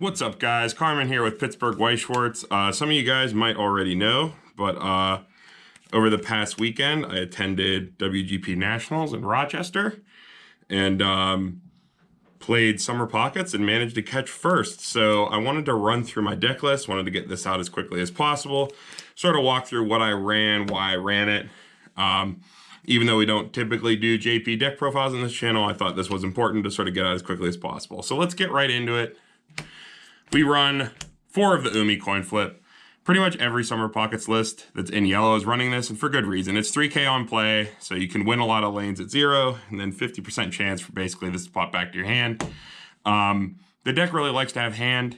What's up, guys? Carmen here with Pittsburgh White Shorts. Some of you guys might already know, but over the past weekend, I attended WGP Nationals in Rochester and played Summer Pockets and managed to catch first. So I wanted to run through my deck list, wanted to get this out as quickly as possible, sort of walk through what I ran, why I ran it. Even though we don't typically do JP deck profiles on this channel, I thought this was important to sort of get out as quickly as possible. So let's get right into it. We run 4 of the Umi coin flip. Pretty much every Summer Pockets list that's in yellow is running this, and for good reason. It's 3K on play, so you can win a lot of lanes at 0, and then 50% chance for basically this to pop back to your hand. The deck really likes to have hand,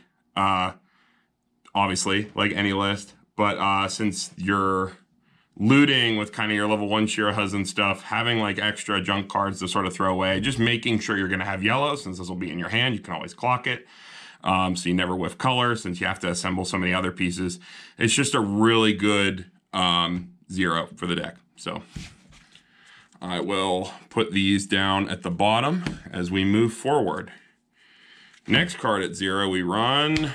obviously, like any list. But since you're looting with kind of your level 1 Shirahas and stuff, having like extra junk cards to sort of throw away, just making sure you're going to have yellow, since this will be in your hand, you can always clock it. So you never whiff color since you have to assemble so many other pieces. It's just a really good 0 for the deck. So I will put these down at the bottom as we move forward. Next card at 0, we run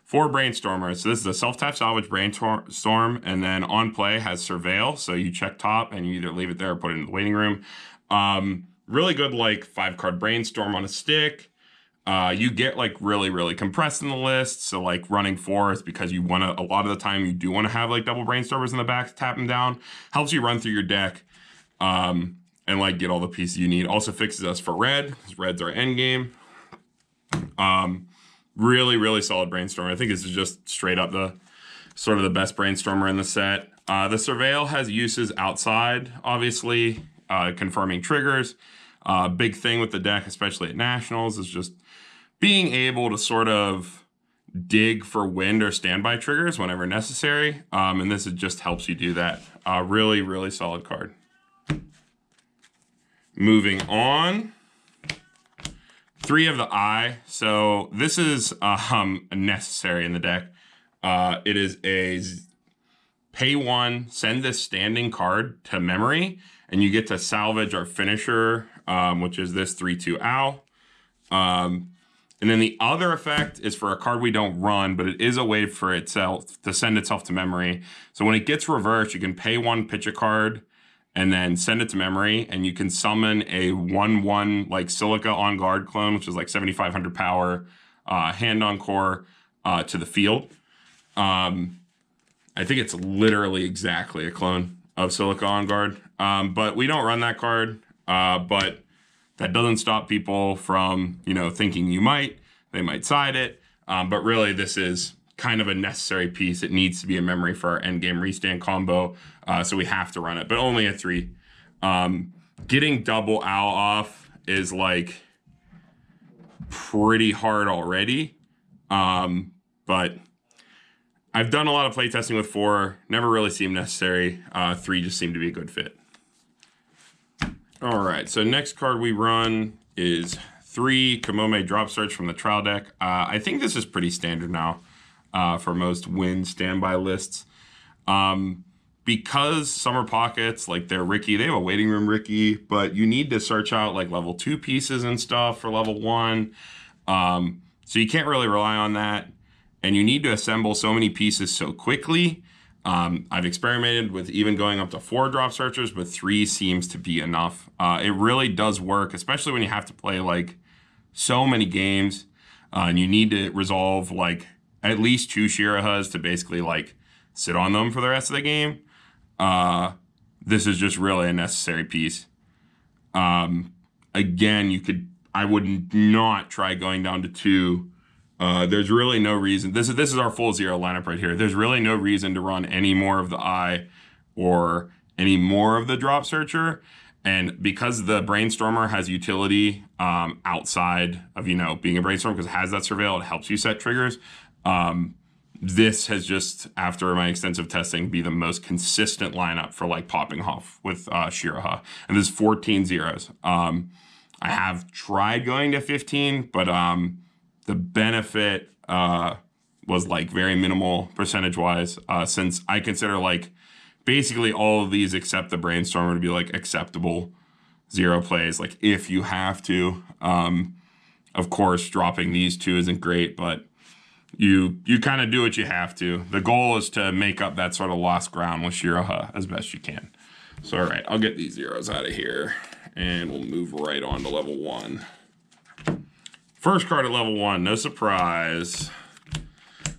4 Brainstormers. So this is a self-tap salvage Brainstorm, and then on play has Surveil. So you check top and you either leave it there or put it in the waiting room. Really good like 5-card Brainstorm on a stick. You get like really compressed in the list, so like running 4 because you want to, a lot of the time you do want to have like double Brainstormers in the back to tap them down. Helps you run through your deck and like get all the pieces you need. Also fixes us for red, because red's our end game. Really solid Brainstormer. I think this is just straight up the sort of the best Brainstormer in the set. The Surveil has uses outside, obviously, confirming triggers. Big thing with the deck, especially at Nationals, is just being able to sort of dig for wind or standby triggers whenever necessary. And this just helps you do that. Really solid card. Moving on. 3 of the Eye. So this is necessary in the deck. It is a pay 1, send this standing card to memory, and you get to salvage our finisher, which is this 3/2 owl. And then the other effect is for a card we don't run, but it is a way for itself to send itself to memory. So when it gets reversed, you can pay 1, pitch a card, and then send it to memory, and you can summon a 1/1 like Silica on guard clone, which is like 7,500 power, hand on core to the field. I think it's literally exactly a clone of Silica on guard, but we don't run that card. But that doesn't stop people from, you know, thinking you might. They might side it, but really this is kind of a necessary piece. It needs to be a memory for our endgame restand combo, so we have to run it, but only at 3. Getting double owl off is like pretty hard already, but I've done a lot of playtesting with 4, never really seemed necessary. 3 just seemed to be a good fit. All right, so next card we run is 3 Kamome Drop Search from the trial deck. I think this is pretty standard now for most win standby lists. Because Summer Pockets, like they're Ricky, they have a waiting room Ricky, but you need to search out like level 2 pieces and stuff for level 1. So you can't really rely on that. And you need to assemble so many pieces so quickly. I've experimented with even going up to 4 drop searchers, but 3 seems to be enough. It really does work, especially when you have to play like so many games and you need to resolve like at least 2 Shirahas to basically like sit on them for the rest of the game. This is just really a necessary piece. Again, I would not try going down to 2. There's really no reason. This is our full 0 lineup right here. There's really no reason to run any more of the Eye or any more of the Drop Searcher. And because the Brainstormer has utility outside of, you know, being a Brainstorm, because it has that Surveil, it helps you set triggers. This has just, after my extensive testing, be the most consistent lineup for like popping off with Shiraha. And this is 14 zeros. I have tried going to 15, but the benefit was like very minimal percentage-wise, since I consider like basically all of these except the Brainstormer to be like acceptable 0 plays, like if you have to. Of course, dropping these two isn't great, but you kind of do what you have to. The goal is to make up that sort of lost ground with Shiroha as best you can. So, all right, I'll get these zeros out of here, and we'll move right on to level 1. First card at level 1, no surprise.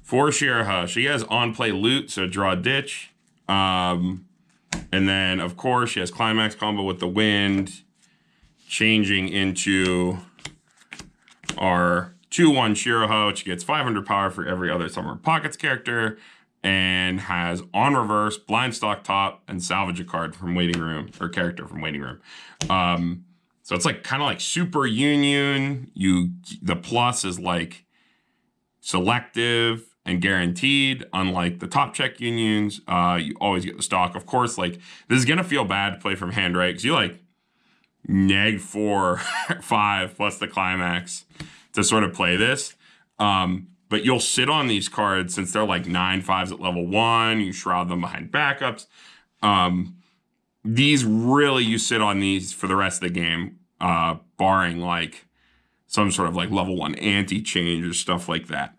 For Shiroha, she has on-play loot, so draw a ditch. And then, of course, she has Climax combo with the wind, changing into our 2/1 Shiroha, which gets 500 power for every other Summer of Pockets character, and has on reverse, blind stock top, and salvage a card from waiting room, or character from waiting room. So it's like kind of like Super Union. The plus is like selective and guaranteed, unlike the top check unions. You always get the stock. Of course, like this is gonna feel bad to play from hand, right? Because you like neg 4, 5 plus the climax to sort of play this. But you'll sit on these cards since they're like 9/5s at level 1. You shroud them behind backups. These really, you sit on these for the rest of the game, barring like some sort of like level 1 anti-change or stuff like that.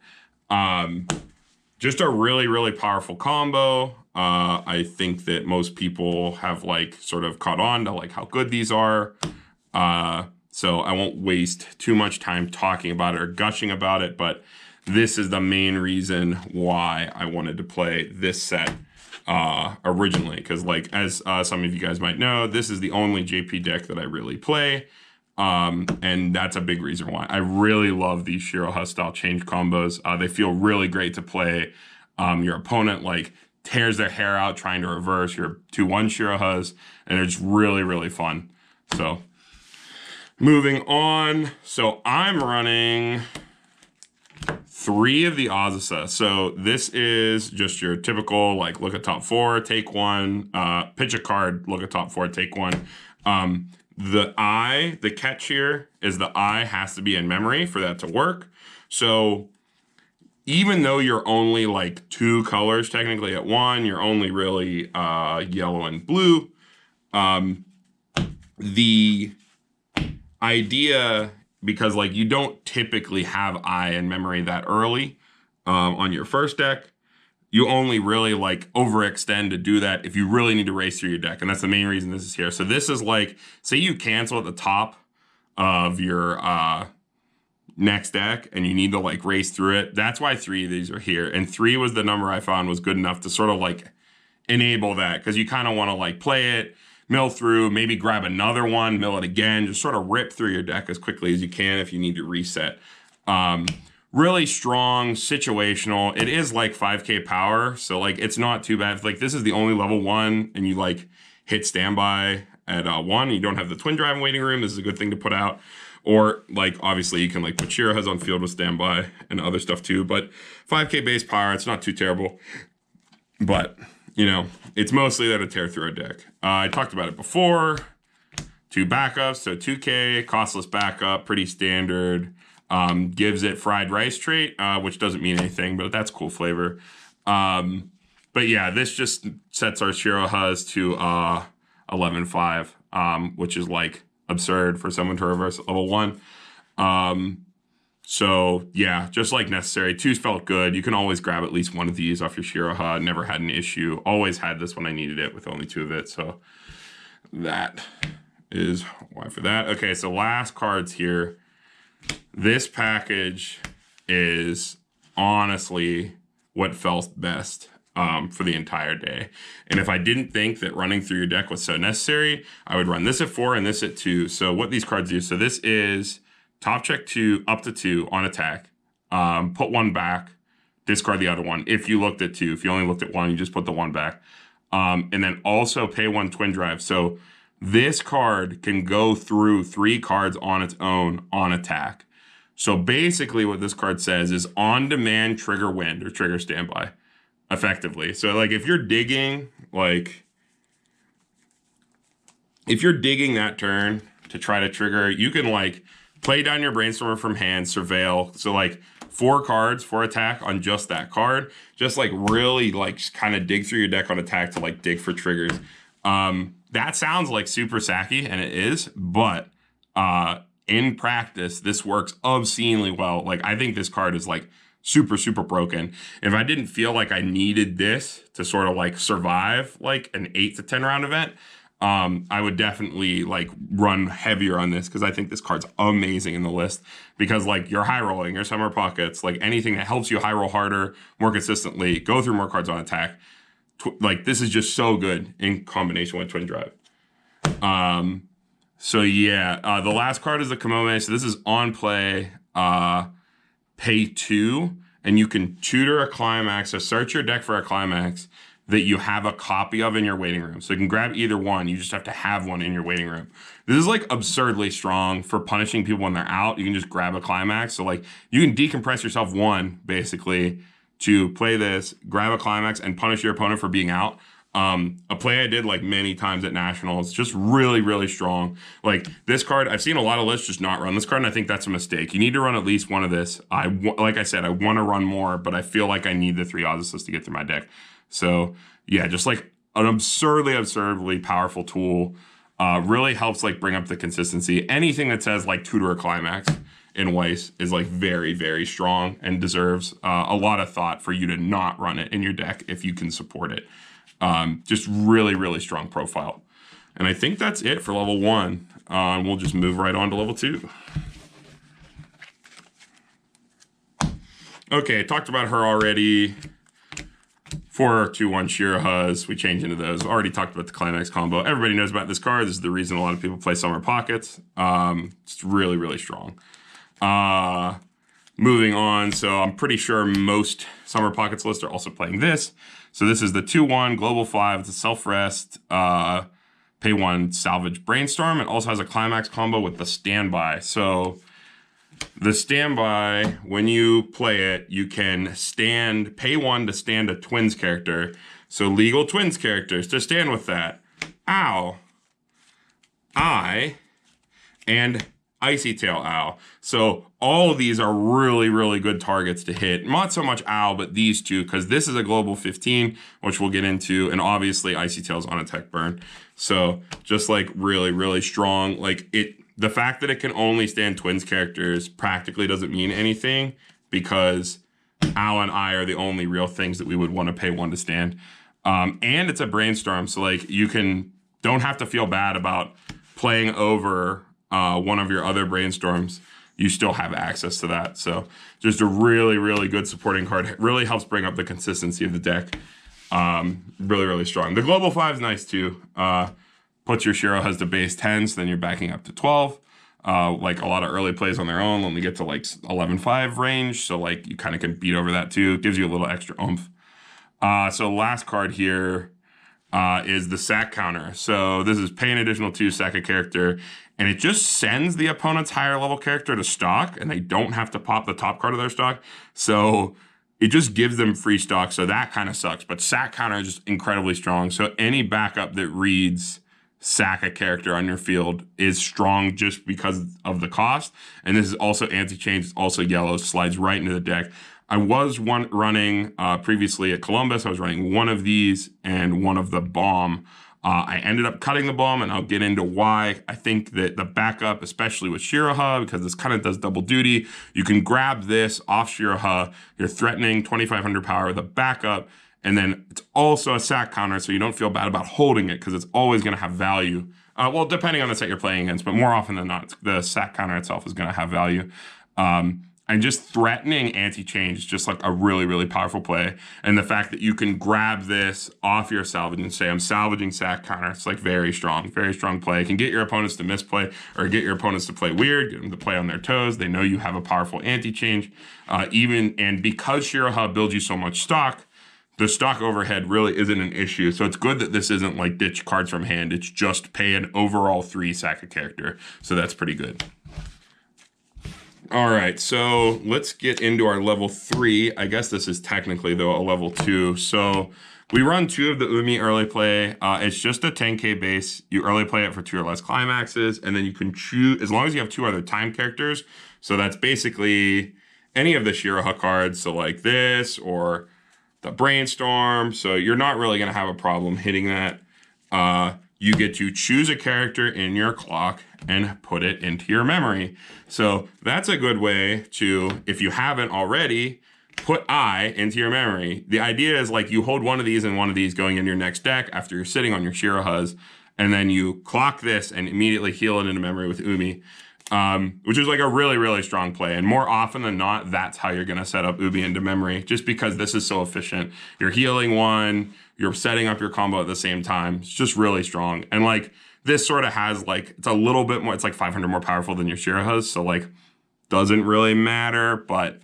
Just a really, really powerful combo. I think that most people have like sort of caught on to like how good these are. So I won't waste too much time talking about it or gushing about it, but this is the main reason why I wanted to play this set originally. Because like, as some of you guys might know, this is the only JP deck that I really play. And that's a big reason why. I really love these Shiroha style change combos. They feel really great to play. Your opponent like tears their hair out trying to reverse your 2/1 Shirohas, and it's really, really fun. So moving on. So I'm running 3 of the Azusa. So this is just your typical, like, look at top 4, take 1, pitch a card, look at top 4, take 1. The catch here is the eye has to be in memory for that to work. So even though you're only like 2 colors technically at 1, you're only really yellow and blue. The idea, because like you don't typically have eye in memory that early on your first deck, you only really like overextend to do that if you really need to race through your deck. And that's the main reason this is here. So this is like, say you cancel at the top of your next deck and you need to like race through it. That's why 3 of these are here. And 3 was the number I found was good enough to sort of like enable that. Because you kind of want to like play it, mill through, maybe grab another one, mill it again, just sort of rip through your deck as quickly as you can if you need to reset. Really strong, situational. It is like 5k power, so like it's not too bad. If, like this is the only level 1 and you like hit standby at 1, you don't have the twin drive in waiting room, this is a good thing to put out. Or like obviously you can like put Shiroha's on field with standby and other stuff too, but 5k base power, it's not too terrible. But you know, it's mostly there to tear through our deck. I talked about it before. 2 backups, so 2k, costless backup, pretty standard. Gives it fried rice trait, which doesn't mean anything, but that's cool flavor. But yeah, this just sets our Shirohas to 11/5, which is like absurd for someone to reverse at level 1. So yeah, just like necessary. 2s felt good. You can always grab at least one of these off your Shiroha. Never had an issue. Always had this when I needed it with only 2 of it. So that is why for that. Okay, so last cards here. This package is honestly what felt best for the entire day. And if I didn't think that running through your deck was so necessary, I would run this at 4 and this at 2. So what these cards do, so this is top check 2 up to 2 on attack. Put 1 back, discard the other one. If you looked at 2, if you only looked at 1, you just put the 1 back. And then also pay 1 twin drive. So this card can go through 3 cards on its own on attack. So basically what this card says is on-demand trigger wind or trigger standby, effectively. So like if you're digging, like if you're digging that turn to try to trigger, you can like play down your Brainstormer from hand, surveil. So like 4 cards for attack on just that card. Just like really like kind of dig through your deck on attack to like dig for triggers. That sounds like super sacky, and it is, but in practice, this works obscenely well. Like, I think this card is like super, super broken. If I didn't feel like I needed this to sort of like survive like an 8 to 10 round event, I would definitely like run heavier on this because I think this card's amazing in the list because like you're high rolling, your summer pockets, like anything that helps you high roll harder, more consistently, go through more cards on attack. Like this is just so good in combination with Twin Drive. So yeah, the last card is the Kamome. So this is on play, pay 2, and you can tutor a Climax or search your deck for a Climax that you have a copy of in your waiting room. So you can grab either one. You just have to have one in your waiting room. This is like absurdly strong for punishing people when they're out. You can just grab a Climax. So like you can decompress yourself one basically to play this, grab a Climax and punish your opponent for being out. A play I did like many times at Nationals, just really, really strong. Like this card, I've seen a lot of lists just not run this card, and I think that's a mistake. You need to run at least one of this. Like I said, I want to run more, but I feel like I need the 3 Odysseus to get through my deck. So yeah, just like an absurdly powerful tool. Really helps like bring up the consistency. Anything that says like tutor a Climax in Weiss is like very, very strong and deserves a lot of thought for you to not run it in your deck if you can support it. Just really, really strong profile. And I think that's it for level 1. We'll just move right on to level 2. Okay, talked about her already. 4/2/1 Shirahas, we change into those. Already talked about the Climax combo. Everybody knows about this card. This is the reason a lot of people play Summer Pockets. It's really, really strong. Moving on, so I'm pretty sure most Summer Pockets lists are also playing this. So this is the 2/1 Global 5. It's a self-rest, pay 1 salvage Brainstorm. It also has a Climax combo with the Standby. So the Standby, when you play it, you can pay 1 to stand a Twins character. So legal Twins characters to stand with that. Owl, and Icy Tail Owl. So all of these are really, really good targets to hit. Not so much Owl, but these two, because this is a global 15, which we'll get into, and obviously Icy Tail's on a tech burn. So just like really, really strong. Like the fact that it can only stand Twins characters practically doesn't mean anything because Owl and I are the only real things that we would want to pay 1 to stand. And it's a Brainstorm, so like don't have to feel bad about playing over one of your other Brainstorms. You still have access to that. So just a really, really good supporting card. It really helps bring up the consistency of the deck. Really, really strong. The Global 5 is nice too. Puts your Shirahas to base 10, so then you're backing up to 12. Like a lot of early plays on their own when we get to like 11-5 range. So like you kind of can beat over that too. It gives you a little extra oomph. So last card here is the sack counter. So this is pay an additional 2, sack a character, and it just sends the opponent's higher level character to stock, and they don't have to pop the top card of their stock. So it just gives them free stock, so that kind of sucks. But sack counter is just incredibly strong. So any backup that reads sack a character on your field is strong just because of the cost. And this is also anti-change, it's also yellow, slides right into the deck. I was running previously at Columbus. I was running one of these and one of the bomb. I ended up cutting the bomb, and I'll get into why. I think that the backup, especially with Shiraha, because this kind of does double duty, you can grab this off Shiraha. You're threatening 2,500 power with a backup, and then it's also a sack counter, so you don't feel bad about holding it because it's always going to have value. Well, depending on the set you're playing against, but more often than not, the sack counter itself is going to have value. And just threatening anti-change is just like a really, really powerful play. And the fact that you can grab this off your salvage and say, I'm salvaging sack counter, it's like very strong play. It can get your opponents to misplay or get your opponents to play weird, get them to play on their toes. They know you have a powerful anti-change. And because Shiraha builds you so much stock, the stock overhead really isn't an issue. So it's good that this isn't like ditch cards from hand. It's just pay an overall 3 sack a character. So that's pretty good. All right, so let's get into our level 3. I guess this is technically, though, a level 2. So we run 2 of the Umi early play. It's just a 10k base. You early play it for 2 or less Climaxes, and then you can choose, as long as you have 2 other time characters. So that's basically any of the Shiraha cards, so like this or the Brainstorm. So you're not really going to have a problem hitting that. you get to choose a character in your clock and put it into your memory. So that's a good way to, if you haven't already, put I into your memory. The idea is like you hold one of these and one of these going in your next deck after you're sitting on your Shirohas, and then you clock this and immediately heal it into memory with Umi, which is like a really, really strong play. And more often than not, that's how you're going to set up Umi into memory, just because this is so efficient. You're healing one, you're setting up your combo at the same time. It's just really strong. And like this sort of has like, it's a little bit more, it's like 500 more powerful than your Shirohas. So like, doesn't really matter, but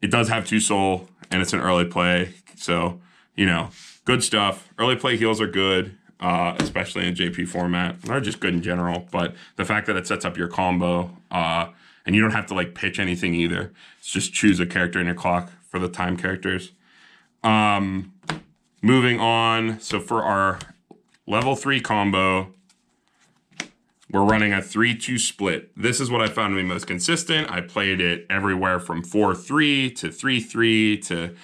it does have 2 soul and it's an early play. So, you know, good stuff. Early play heals are good. Especially in JP format. They're just good in general, but the fact that it sets up your combo, and you don't have to like pitch anything either. It's just choose a character in your clock for the time characters. Moving on, so for our level 3 combo, we're running a 3-2 split. This is what I found to be most consistent. I played it everywhere from 4-3 to 3-3 to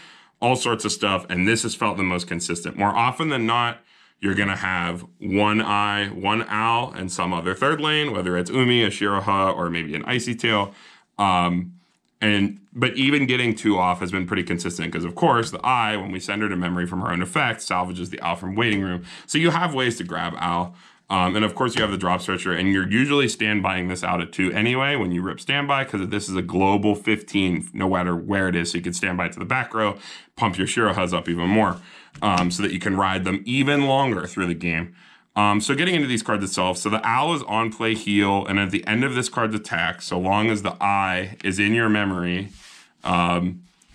all sorts of stuff, and this has felt the most consistent. More often than not, you're going to have one Eye, one Owl, and some other third lane, whether it's Umi, a Shiroha, or maybe an Icy Tail. But even getting 2 off has been pretty consistent because, of course, the Eye, when we send her to memory from her own effect, salvages the Owl from waiting room. So you have ways to grab Owl. And, of course, you have the drop searcher, and you're usually standbying this out at 2 anyway when you rip standby because this is a global 15, no matter where it is. So you can standby to the back row, pump your Shirohas up even more. So that you can ride them even longer through the game. So getting into these cards itself, so the Owl is on play heal, and at the end of this card's attack, so long as the Eye is in your memory,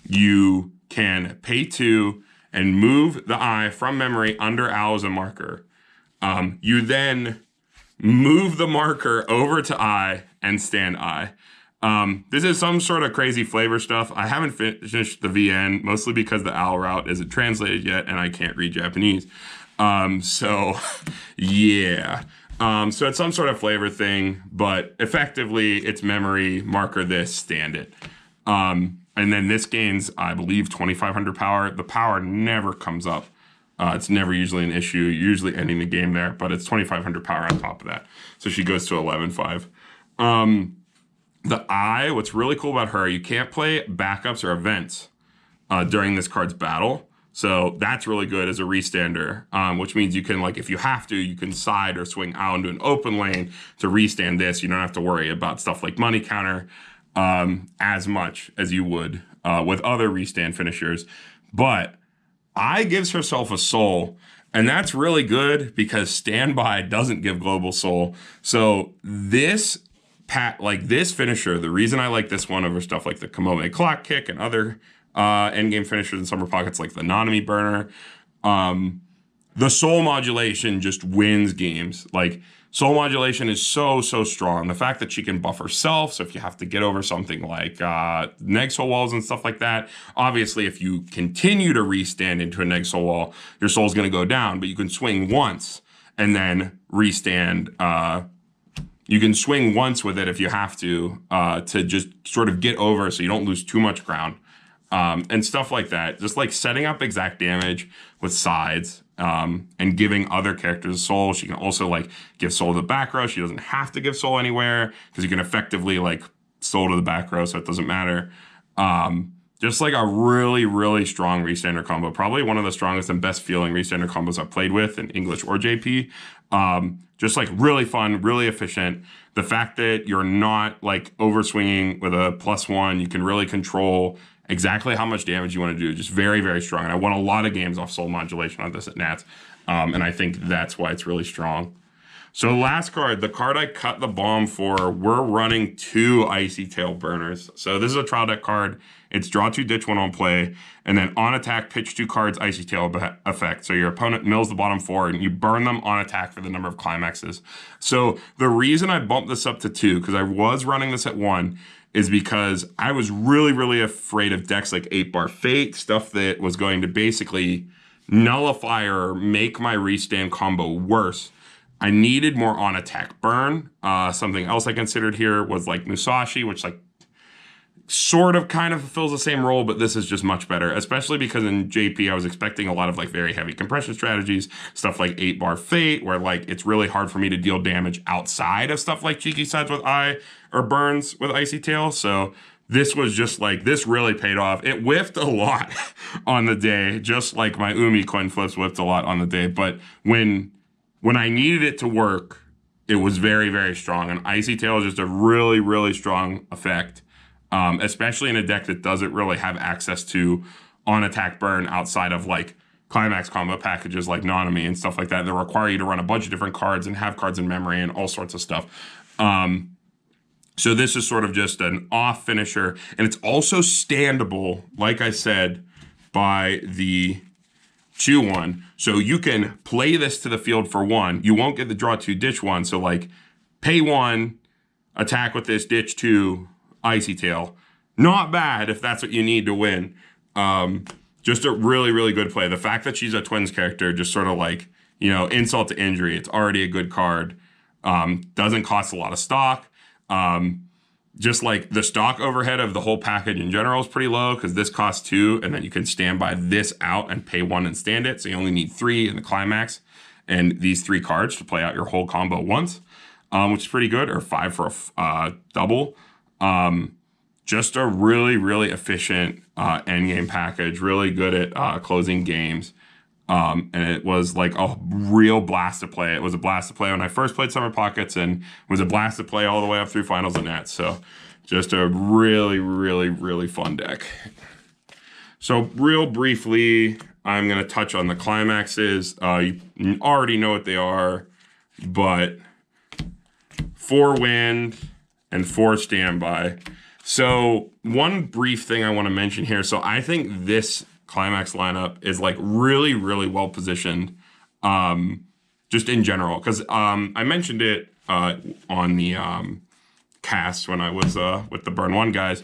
you can pay 2 and move the Eye from memory under Owl as a marker. You then move the marker over to Eye and stand Eye. This is some sort of crazy flavor stuff. I haven't finished the VN, mostly because the Owl route isn't translated yet, and I can't read Japanese. So, yeah. So it's some sort of flavor thing, but effectively, it's memory, marker this, stand it. And then this gains, I believe, 2,500 power. The power never comes up. It's never usually an issue, usually ending the game there, but it's 2,500 power on top of that. So she goes to 11.5. The Eye, what's really cool about her, you can't play backups or events during this card's battle. So that's really good as a restander, which means you can, like, if you have to, you can side or swing out into an open lane to restand this. You don't have to worry about stuff like money counter as much as you would with other restand finishers. But Eye gives herself a soul, and that's really good because standby doesn't give global soul. So this this finisher, the reason I like this one over stuff like the Kamome Clock Kick and other endgame finishers in Summer Pockets like the Nanami Burner, the soul modulation just wins games. Like, soul modulation is so strong. The fact that she can buff herself, so if you have to get over something like neg soul walls and stuff like that, obviously if you continue to restand into a neg soul wall, your soul's going to go down, but you can swing once and then restand. You can swing once with it if you have to just sort of get over so you don't lose too much ground. And stuff like that. Just like setting up exact damage with sides and giving other characters soul. She can also like give soul to the back row. She doesn't have to give soul anywhere because you can effectively like soul to the back row, so it doesn't matter. Just like a really strong restander combo. Probably one of the strongest and best feeling restander combos I've played with in English or JP. Just like really fun, really efficient. The fact that you're not like overswinging with a +1, you can really control exactly how much damage you want to do. Just very strong. And I won a lot of games off soul modulation on this at Nats. And I think that's why it's really strong. So last card, the card I cut the bomb for, we're running 2 Icy Tail Burners. So this is a trial deck card. It's draw 2, ditch 1 on play, and then on attack, pitch 2 cards, Icy Tail effect. So your opponent mills the bottom 4, and you burn them on attack for the number of climaxes. So the reason I bumped this up to 2, because I was running this at 1, is because I was really afraid of decks like 8-Bar Fate, stuff that was going to basically nullify or make my restand combo worse. I needed more on attack burn. Something else I considered here was like Musashi, which like sort of kind of fulfills the same role, but this is just much better, especially because in JP I was expecting a lot of like very heavy compression strategies, stuff like 8-bar Fate, where like it's really hard for me to deal damage outside of stuff like Cheeky Sides with Eye or Burns with Icy Tail. So this was just like, this really paid off. It whiffed a lot on the day, just like my Umi coin flips whiffed a lot on the day. But when I needed it to work, it was very, very strong. And Icy Tail is just a really, really strong effect. Especially in a deck that doesn't really have access to on-attack burn outside of like Climax combo packages like Nanami and stuff like that require you to run a bunch of different cards and have cards in memory and all sorts of stuff. So this is sort of just an off finisher, and it's also standable, like I said, by the Chew one. So you can play this to the field for 1. You won't get the draw 2, ditch 1. So like pay 1, attack with this, ditch 2, Icy Tail. Not bad if that's what you need to win. Just a really, really good play. The fact that she's a Twins character, just sort of like, you know, insult to injury. It's already a good card. Doesn't cost a lot of stock. Just like the stock overhead of the whole package in general is pretty low because this costs 2, and then you can stand by this out and pay 1 and stand it. So you only need 3 in the Climax and these 3 cards to play out your whole combo once, which is pretty good, or 5 for a double. Just a really, really efficient endgame package, really good at closing games. And it was like a real blast to play. It was a blast to play when I first played Summer Pockets, and it was a blast to play all the way up through Finals and Nets. So just a really, really, really fun deck. So real briefly, I'm going to touch on the Climaxes. You already know what they are, but 4 wind and 4 standby. So one brief thing I want to mention here. So I think this Climax lineup is like really, really well positioned, just in general. Because I mentioned it on the cast when I was with the Burn 1 guys.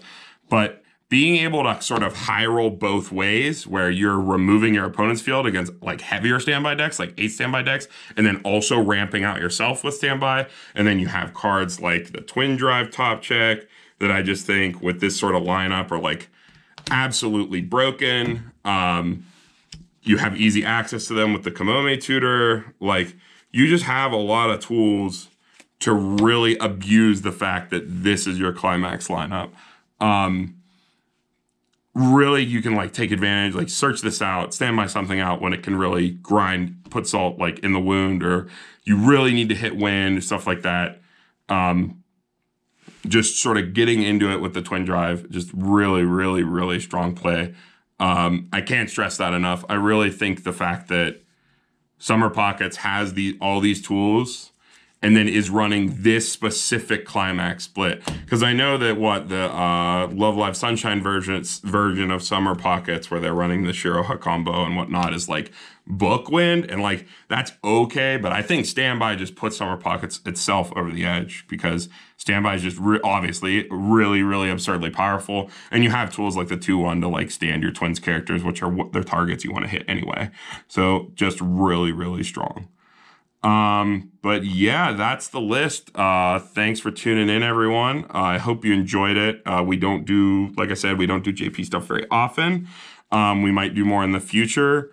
But being able to sort of high roll both ways, where you're removing your opponent's field against like heavier standby decks, like 8 standby decks, and then also ramping out yourself with standby. And then you have cards like the Twin Drive Top Check that I just think with this sort of lineup are like absolutely broken. You have easy access to them with the Kamome Tutor. Like, you just have a lot of tools to really abuse the fact that this is your Climax lineup. Really, you can like take advantage, like search this out, stand by something out when it can really grind, put salt like in the wound, or you really need to hit wind, stuff like that. Just sort of getting into it with the Twin Drive, just really, really, really strong play. I can't stress that enough. I really think the fact that Summer Pockets has all these tools and then is running this specific Climax split. Because I know that the Love Live Sunshine version of Summer Pockets, where they're running the Shiroha combo and whatnot, is like book wind, and like that's okay. But I think Standby just puts Summer Pockets itself over the edge, because Standby is just obviously really, really absurdly powerful, and you have tools like the 2/1 to like stand your Twins characters, which are the targets you want to hit anyway. So just really, really strong. But yeah, that's the list. Thanks for tuning in, everyone. I hope you enjoyed it. We don't do, like I said, we don't do JP stuff very often. We might do more in the future.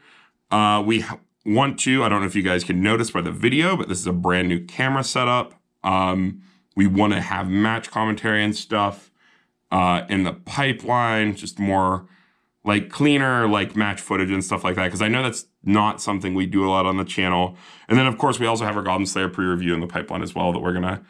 We want to, I don't know if you guys can notice by the video, but this is a brand new camera setup. We want to have match commentary and stuff, in the pipeline, just more like cleaner, like match footage and stuff like that. Cause I know that's not something we do a lot on the channel. And then of course we also have our Goblin Slayer pre-review in the pipeline as well that we're going to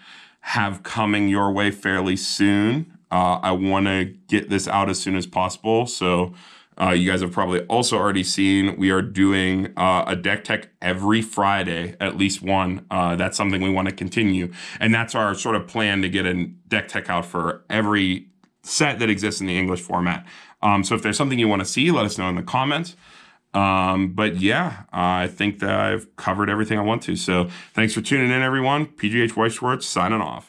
have coming your way fairly soon. I want to get this out as soon as possible. So you guys have probably also already seen we are doing a deck tech every Friday, at least one. That's something we want to continue. And that's our sort of plan to get a deck tech out for every set that exists in the English format. So if there's something you want to see, let us know in the comments. But yeah, I think that I've covered everything I want to. So thanks for tuning in, everyone. PGH White Schwartz signing off.